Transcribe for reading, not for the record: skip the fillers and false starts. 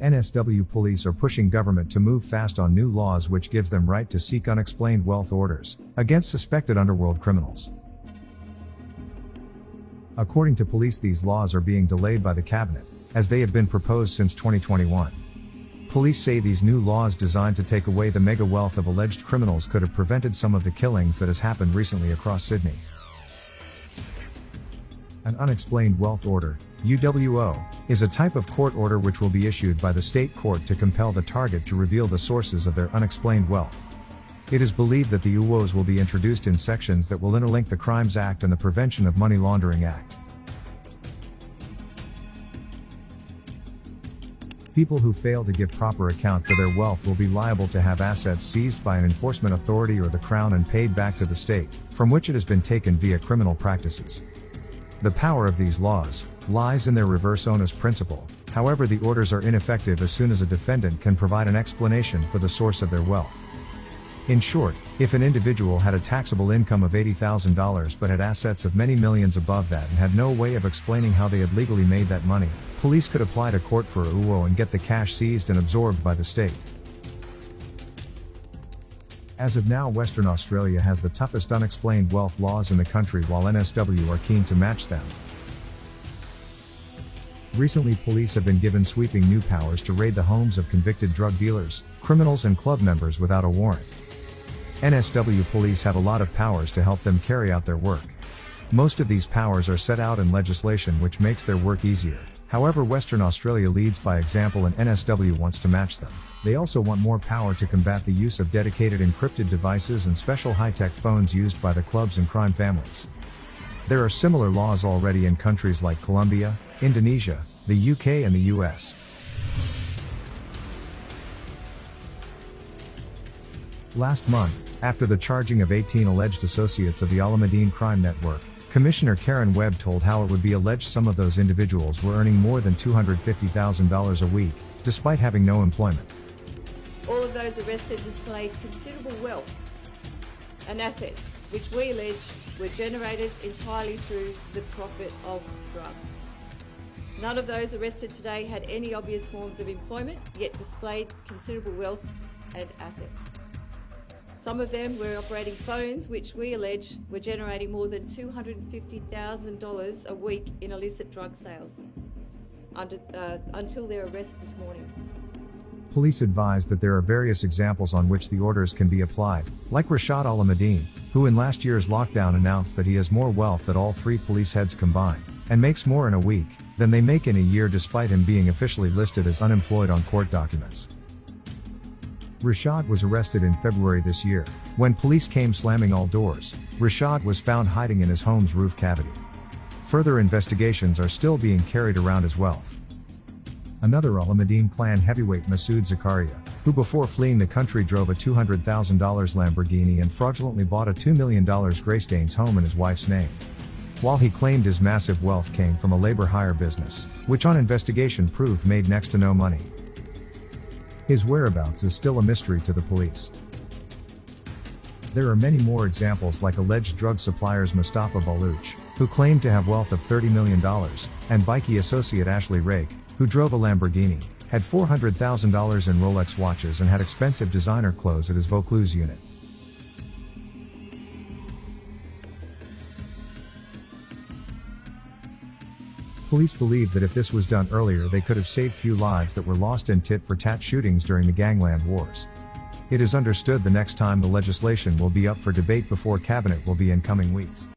NSW police are pushing government to move fast on new laws which gives them right to seek unexplained wealth orders against suspected underworld criminals. According to police, these laws are being delayed by the cabinet, as they have been proposed since 2021. Police say these new laws designed to take away the mega wealth of alleged criminals could have prevented some of the killings that has happened recently across Sydney. An unexplained wealth order, UWO, is a type of court order which will be issued by the state court to compel the target to reveal the sources of their unexplained wealth. It is believed that the UWOs will be introduced in sections that will interlink the Crimes Act and the Prevention of Money Laundering Act. People who fail to give proper account for their wealth will be liable to have assets seized by an enforcement authority or the Crown and paid back to the state, from which it has been taken via criminal practices. The power of these laws lies in their reverse onus principle. However, the orders are ineffective as soon as a defendant can provide an explanation for the source of their wealth. In short, if an individual had a taxable income of $80,000 but had assets of many millions above that and had no way of explaining how they had legally made that money, police could apply to court for a UWO and get the cash seized and absorbed by the state. As of now, Western Australia has the toughest unexplained wealth laws in the country, while NSW are keen to match them. Recently, police have been given sweeping new powers to raid the homes of convicted drug dealers, criminals and club members without a warrant. NSW police have a lot of powers to help them carry out their work. Most of these powers are set out in legislation which makes their work easier. However, Western Australia leads by example and NSW wants to match them. They also want more power to combat the use of dedicated encrypted devices and special high-tech phones used by the clubs and crime families. There are similar laws already in countries like Colombia, Indonesia, the UK and the US. Last month, after the charging of 18 alleged associates of the Alameddine crime network, Commissioner Karen Webb told how it would be alleged some of those individuals were earning more than $250,000 a week, despite having no employment. All of those arrested displayed considerable wealth and assets, which we allege were generated entirely through the profit of drugs. None of those arrested today had any obvious forms of employment, yet displayed considerable wealth and assets. Some of them were operating phones, which we allege were generating more than $250,000 a week in illicit drug sales, until their arrest this morning. Police advised that there are various examples on which the orders can be applied, like Rashad Alameddine, who in last year's lockdown announced that he has more wealth than all three police heads combined, and makes more in a week than they make in a year, despite him being officially listed as unemployed on court documents. Rashad was arrested in February this year. When police came slamming all doors, Rashad was found hiding in his home's roof cavity. Further investigations are still being carried around his wealth. Another Alameddine clan heavyweight, Masood Zakaria, who before fleeing the country drove a $200,000 Lamborghini and fraudulently bought a $2 million Greystanes home in his wife's name. While he claimed his massive wealth came from a labor hire business, which on investigation proved made next to no money. His whereabouts is still a mystery to the police. There are many more examples, like alleged drug suppliers Mustafa Baluch, who claimed to have wealth of $30 million, and bikie associate Ashley Rake, who drove a Lamborghini, had $400,000 in Rolex watches and had expensive designer clothes at his Vaucluse unit. Police believe that if this was done earlier, they could have saved few lives that were lost in tit-for-tat shootings during the gangland wars. It is understood the next time the legislation will be up for debate before cabinet will be in coming weeks.